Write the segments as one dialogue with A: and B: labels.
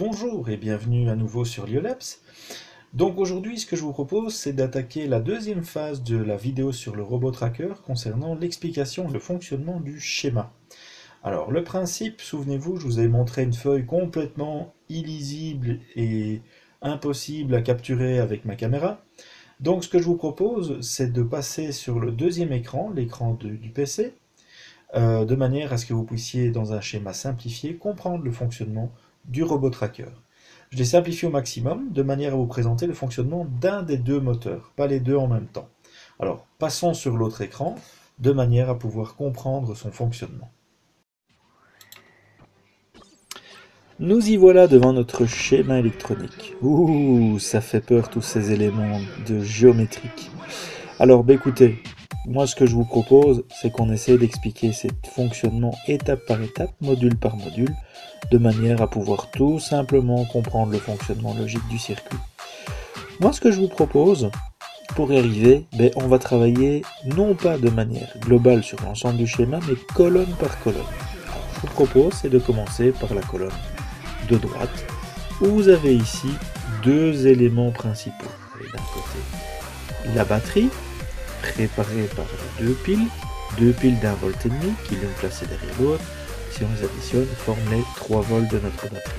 A: Bonjour et bienvenue à nouveau sur Liolabs. Donc aujourd'hui, ce que je vous propose, c'est d'attaquer la deuxième phase de la vidéo sur le robot tracker concernant l'explication et le fonctionnement du schéma. Alors le principe, souvenez-vous, je vous ai montré une feuille complètement illisible et impossible à capturer avec ma caméra. Donc ce que je vous propose, c'est de passer sur le deuxième écran, l'écran du PC, de manière à ce que vous puissiez, dans un schéma simplifié, comprendre le fonctionnement du robot tracker. Je l'ai simplifié au maximum, de manière à vous présenter le fonctionnement d'un des deux moteurs, pas les deux en même temps. Alors, passons sur l'autre écran, de manière à pouvoir comprendre son fonctionnement. Nous y voilà devant notre schéma électronique. Ouh, ça fait peur tous ces éléments de géométrique. Alors, écoutez, moi ce que je vous propose, c'est qu'on essaie d'expliquer ce fonctionnement étape par étape, module par module, de manière à pouvoir tout simplement comprendre le fonctionnement logique du circuit. Moi ce que je vous propose, pour y arriver, on va travailler non pas de manière globale sur l'ensemble du schéma, mais colonne par colonne. Alors, je vous propose, c'est de commencer par la colonne de droite, où vous avez ici deux éléments principaux. D'un côté, la batterie, préparée par deux piles d'1,5 volt qui l'une placée derrière l'autre, si on les additionne, forment les 3 volts de notre batterie.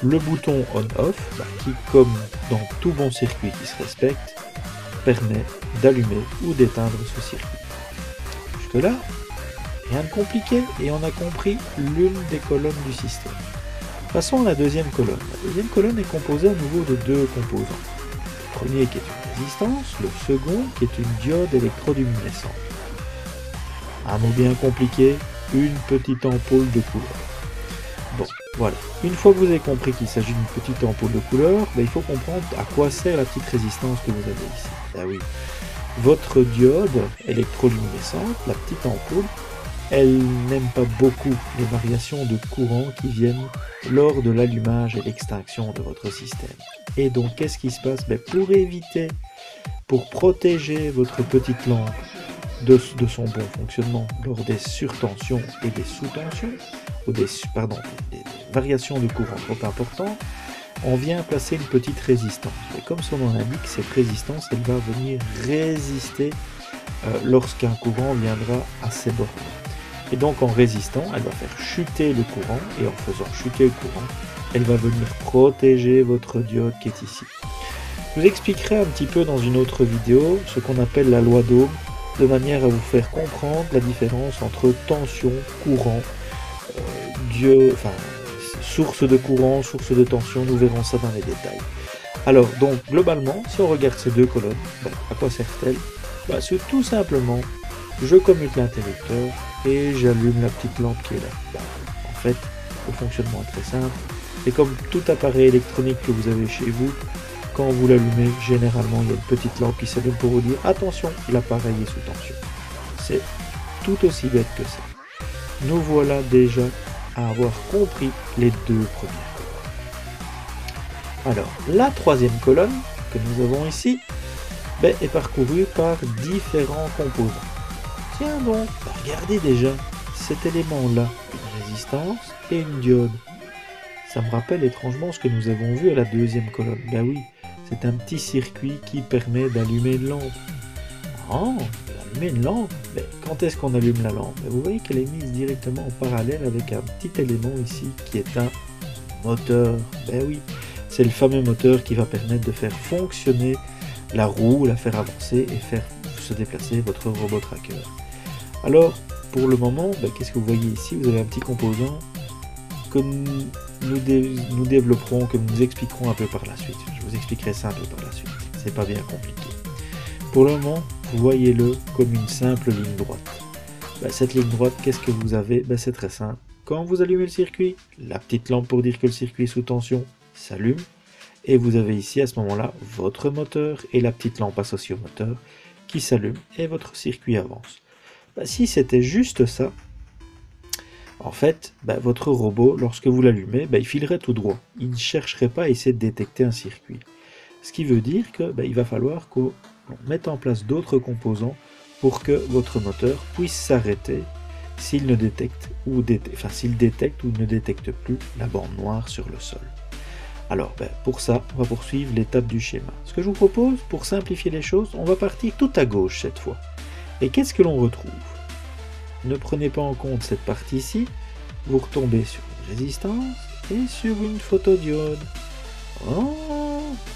A: Le bouton on-off, qui comme dans tout bon circuit qui se respecte, permet d'allumer ou d'éteindre ce circuit. Jusque là, rien de compliqué et on a compris l'une des colonnes du système. Passons à la deuxième colonne. La deuxième colonne est composée à nouveau de deux composants. Le premier qui est une résistance, le second qui est une diode électroluminescente. Un mot bien compliqué, une petite ampoule de couleur. Bon, voilà. Une fois que vous avez compris qu'il s'agit d'une petite ampoule de couleur, il faut comprendre à quoi sert la petite résistance que vous avez ici. Ah oui, votre diode électroluminescente, la petite ampoule, elle n'aime pas beaucoup les variations de courant qui viennent lors de l'allumage et l'extinction de votre système. Et donc, qu'est-ce qui se passe? Pour éviter, pour protéger votre petite lampe de son bon fonctionnement lors des surtensions et des sous-tensions, ou des variations de courant trop importantes, on vient placer une petite résistance. Et comme son nom l'indique, cette résistance, elle va venir résister lorsqu'un courant viendra à ses bornes. Et donc en résistant, elle va faire chuter le courant, et en faisant chuter le courant, elle va venir protéger votre diode qui est ici. Je vous expliquerai un petit peu dans une autre vidéo ce qu'on appelle la loi d'Ohm, de manière à vous faire comprendre la différence entre tension, courant, source de courant, source de tension, nous verrons ça dans les détails. Alors donc globalement, si on regarde ces deux colonnes, à quoi servent-elles? C'est tout simplement, je commute l'interrupteur et j'allume la petite lampe qui est là. En fait, le fonctionnement est très simple. Et comme tout appareil électronique que vous avez chez vous, quand vous l'allumez, généralement il y a une petite lampe qui s'allume pour vous dire attention, l'appareil est sous tension. C'est tout aussi bête que ça. Nous voilà déjà à avoir compris les deux premières colonnes. Alors, la troisième colonne que nous avons ici est parcourue par différents composants. Tiens donc, regardez déjà cet élément-là, une résistance et une diode. Ça me rappelle étrangement ce que nous avons vu à la deuxième colonne. Oui, c'est un petit circuit qui permet d'allumer une lampe. Oh, allumer une lampe, quand est-ce qu'on allume la lampe? Vous voyez qu'elle est mise directement en parallèle avec un petit élément ici qui est un moteur. Oui, c'est le fameux moteur qui va permettre de faire fonctionner la roue, la faire avancer et faire se déplacer votre robot tracker. Alors, pour le moment, qu'est-ce que vous voyez ici? Vous avez un petit composant que nous développerons, que nous expliquerons un peu par la suite. Je vous expliquerai ça un peu par la suite. C'est pas bien compliqué. Pour le moment, vous voyez-le comme une simple ligne droite. Cette ligne droite, qu'est-ce que vous avez? C'est très simple. Quand vous allumez le circuit, la petite lampe pour dire que le circuit est sous tension s'allume. Et vous avez ici, à ce moment-là, votre moteur et la petite lampe associée au moteur qui s'allume et votre circuit avance. Si c'était juste ça, en fait, votre robot, lorsque vous l'allumez, il filerait tout droit. Il ne chercherait pas à essayer de détecter un circuit. Ce qui veut dire que il va falloir qu'on mette en place d'autres composants pour que votre moteur puisse s'arrêter s'il ne détecte ou s'il détecte ou ne détecte plus la bande noire sur le sol. Alors, pour ça, on va poursuivre l'étape du schéma. Ce que je vous propose, pour simplifier les choses, on va partir tout à gauche cette fois. Et qu'est-ce que l'on retrouve? Ne prenez pas en compte cette partie ici, vous retombez sur une résistance et sur une photodiode. Oh,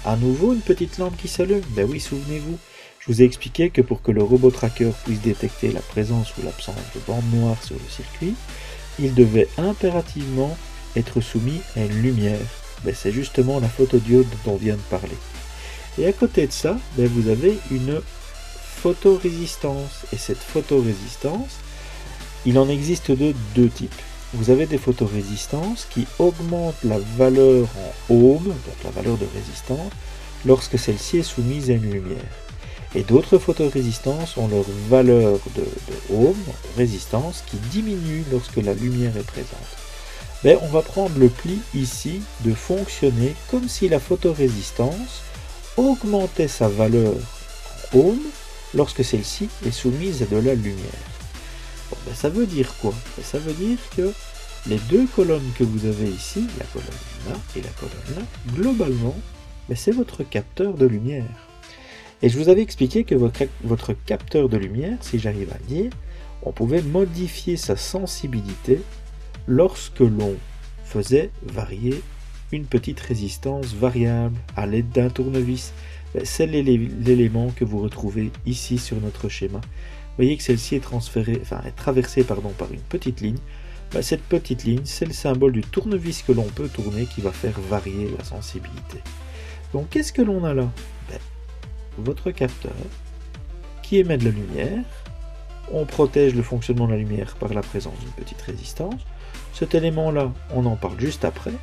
A: à nouveau une petite lampe qui s'allume. Ben oui, souvenez-vous, je vous ai expliqué que pour que le robot tracker puisse détecter la présence ou l'absence de bande noire sur le circuit, il devait impérativement être soumis à une lumière. Ben, c'est justement la photodiode dont on vient de parler. Et à côté de ça, ben, vous avez une photorésistance. Et cette photorésistance, il en existe de deux types. Vous avez des photorésistances qui augmentent la valeur en ohm, donc la valeur de résistance, lorsque celle-ci est soumise à une lumière. Et d'autres photorésistances ont leur valeur de ohm, de résistance, qui diminue lorsque la lumière est présente. Mais on va prendre le pli ici de fonctionner comme si la photorésistance augmentait sa valeur en ohm lorsque celle-ci est soumise à de la lumière. Bon, ça veut dire quoi? Ça veut dire que les deux colonnes que vous avez ici, la colonne là et la colonne là, globalement, c'est votre capteur de lumière. Et je vous avais expliqué que votre capteur de lumière, si j'arrive à le dire, on pouvait modifier sa sensibilité lorsque l'on faisait varier une petite résistance variable à l'aide d'un tournevis. C'est l'élément que vous retrouvez ici sur notre schéma. Vous voyez que celle-ci est traversée par une petite ligne. Cette petite ligne, c'est le symbole du tournevis que l'on peut tourner qui va faire varier la sensibilité. Donc qu'est-ce que l'on a là? Votre capteur qui émet de la lumière. On protège le fonctionnement de la lumière par la présence d'une petite résistance. Cet élément-là, on en parle juste après.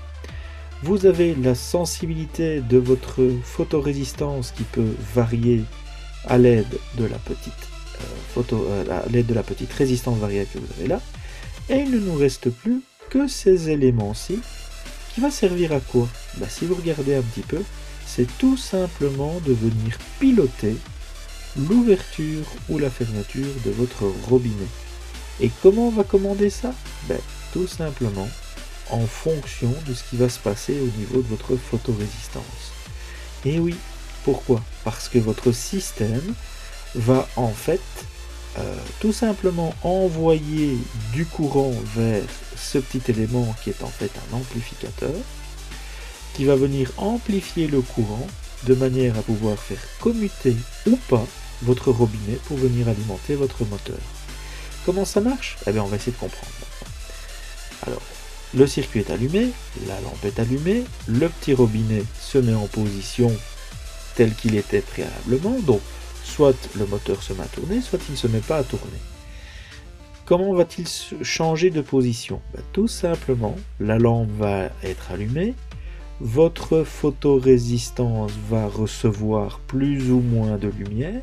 A: Vous avez la sensibilité de votre photorésistance qui peut varier à l'aide de la petite résistance variable que vous avez là. Et il ne nous reste plus que ces éléments-ci qui va servir à quoi? Si vous regardez un petit peu, c'est tout simplement de venir piloter l'ouverture ou la fermeture de votre robinet. Et comment on va commander ça? Tout simplement en fonction de ce qui va se passer au niveau de votre photorésistance. Et oui, pourquoi? Parce que votre système va en fait tout simplement envoyer du courant vers ce petit élément qui est en fait un amplificateur, qui va venir amplifier le courant de manière à pouvoir faire commuter ou pas votre robinet pour venir alimenter votre moteur. Comment ça marche? On va essayer de comprendre. Alors, le circuit est allumé, la lampe est allumée, le petit robinet se met en position tel qu'il était préalablement, donc soit le moteur se met à tourner, soit il ne se met pas à tourner. Comment va-t-il changer de position? Tout simplement, la lampe va être allumée, votre photorésistance va recevoir plus ou moins de lumière,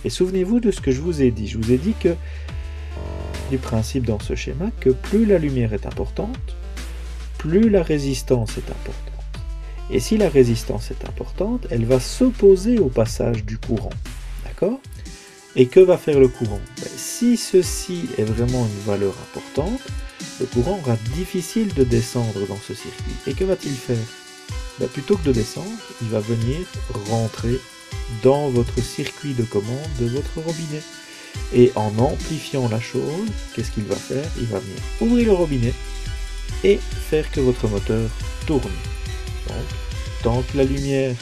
A: et souvenez-vous de ce que je vous ai dit. Je vous ai dit que, du principe dans ce schéma, que plus la lumière est importante, plus la résistance est importante. Et si la résistance est importante, elle va s'opposer au passage du courant. D'accord? Et que va faire le courant? Si ceci est vraiment une valeur importante, le courant aura difficile de descendre dans ce circuit. Et que va-t-il faire? Plutôt que de descendre, il va venir rentrer dans votre circuit de commande de votre robinet. Et en amplifiant la chose, qu'est-ce qu'il va faire? Il va venir ouvrir le robinet et faire que votre moteur tourne. Donc, tant que la lumière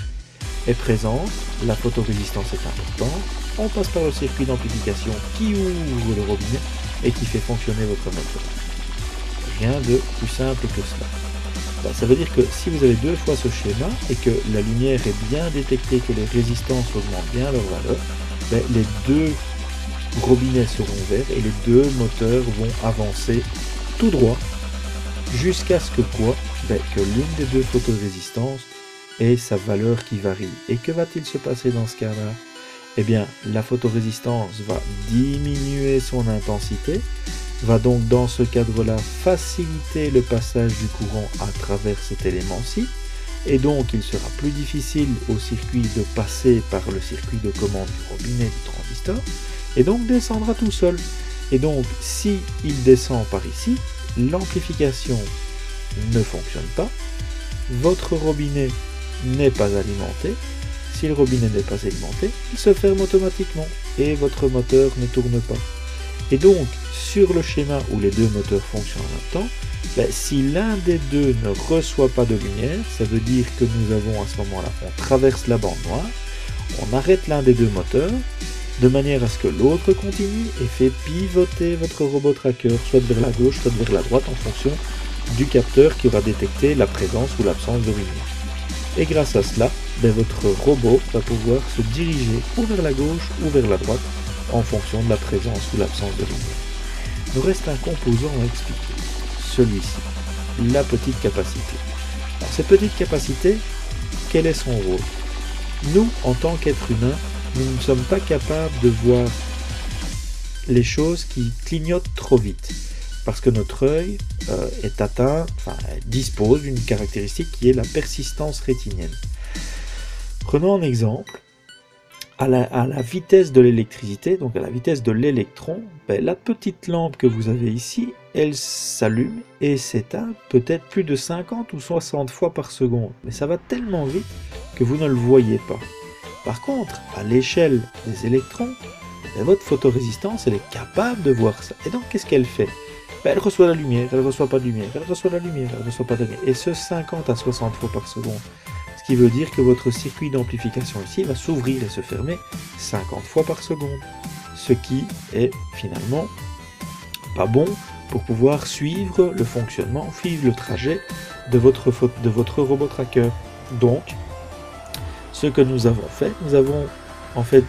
A: est présente, la photorésistance est importante, on passe par le circuit d'amplification qui ouvre le robinet et qui fait fonctionner votre moteur. Rien de plus simple que cela. Ça veut dire que si vous avez deux fois ce schéma et que la lumière est bien détectée, que les résistances augmentent bien leur valeur, les deux robinets seront ouverts et les deux moteurs vont avancer tout droit jusqu'à ce que quoi? Que l'une des deux photorésistances ait sa valeur qui varie. Et que va-t-il se passer dans ce cas-là? La photorésistance va diminuer son intensité, va donc dans ce cadre-là faciliter le passage du courant à travers cet élément-ci, et donc il sera plus difficile au circuit de passer par le circuit de commande du robinet du transistor, et donc descendra tout seul. Et donc, si il descend par ici, l'amplification ne fonctionne pas, votre robinet n'est pas alimenté. Si le robinet n'est pas alimenté, il se ferme automatiquement et votre moteur ne tourne pas. Et donc, sur le schéma où les deux moteurs fonctionnent en même temps, si l'un des deux ne reçoit pas de lumière, ça veut dire que nous avons à ce moment-là, on traverse la bande noire, on arrête l'un des deux moteurs, de manière à ce que l'autre continue et fait pivoter votre robot tracker, soit vers la gauche, soit vers la droite, en fonction du capteur qui aura détecté la présence ou l'absence de lumière. Et grâce à cela, votre robot va pouvoir se diriger ou vers la gauche ou vers la droite en fonction de la présence ou l'absence de lumière. Il nous reste un composant à expliquer, celui-ci, la petite capacité. Alors cette petite capacité, quel est son rôle? Nous, en tant qu'être humain, nous ne sommes pas capables de voir les choses qui clignotent trop vite. Parce que notre œil dispose d'une caractéristique qui est la persistance rétinienne. Prenons un exemple. À la vitesse de l'électricité, donc à la vitesse de l'électron, la petite lampe que vous avez ici, elle s'allume et s'éteint peut-être plus de 50 ou 60 fois par seconde. Mais ça va tellement vite que vous ne le voyez pas. Par contre, à l'échelle des électrons, votre photorésistance, elle est capable de voir ça. Et donc, qu'est-ce qu'elle fait? Elle reçoit la lumière, elle ne reçoit pas de lumière, elle reçoit la lumière, elle ne reçoit pas de lumière. Et ce 50 à 60 fois par seconde. Ce qui veut dire que votre circuit d'amplification ici va s'ouvrir et se fermer 50 fois par seconde. Ce qui est finalement pas bon pour pouvoir suivre le fonctionnement, suivre le trajet de votre robot tracker. Donc, ce que nous avons fait, nous avons en fait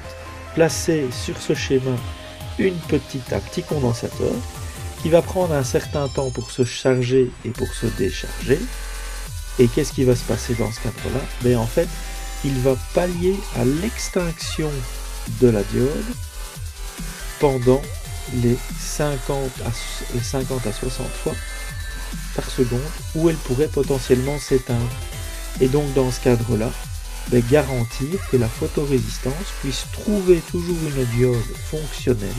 A: placé sur ce schéma un petit condensateur qui va prendre un certain temps pour se charger et pour se décharger. Et qu'est-ce qui va se passer dans ce cadre-là? En fait, il va pallier à l'extinction de la diode pendant les 50 à 60 fois par seconde où elle pourrait potentiellement s'éteindre. Et donc dans ce cadre-là, garantir que la photorésistance puisse trouver toujours une diode fonctionnelle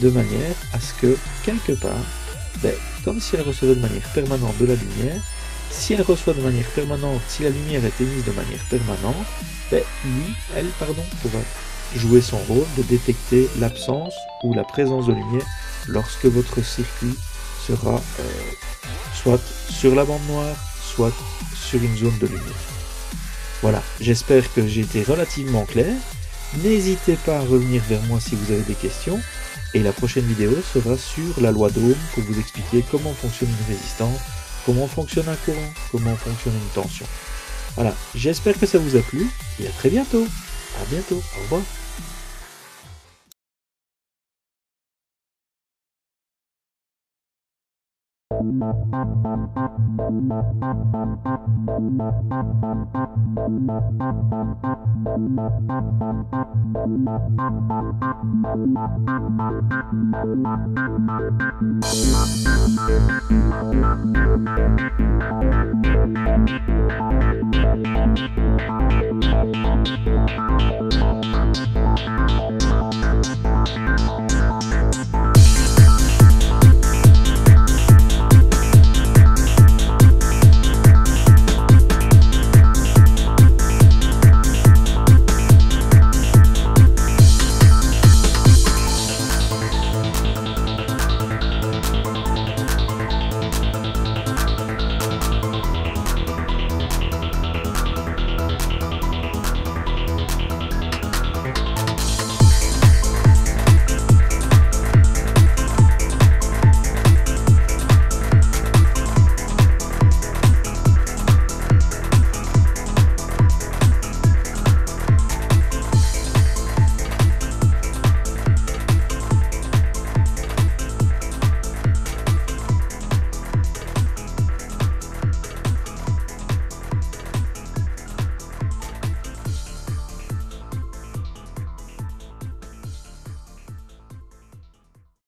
A: de manière à ce que quelque part, comme si elle recevait de manière permanente de la lumière, si elle reçoit de manière permanente, si la lumière est émise de manière permanente, elle pourra jouer son rôle de détecter l'absence ou la présence de lumière lorsque votre circuit sera soit sur la bande noire, soit sur une zone de lumière. Voilà, j'espère que j'ai été relativement clair. N'hésitez pas à revenir vers moi si vous avez des questions. Et la prochaine vidéo sera sur la loi d'Ohm pour vous expliquer comment fonctionne une résistance, comment fonctionne un courant, comment fonctionne une tension. Voilà, j'espère que ça vous a plu et à très bientôt. À bientôt, au revoir.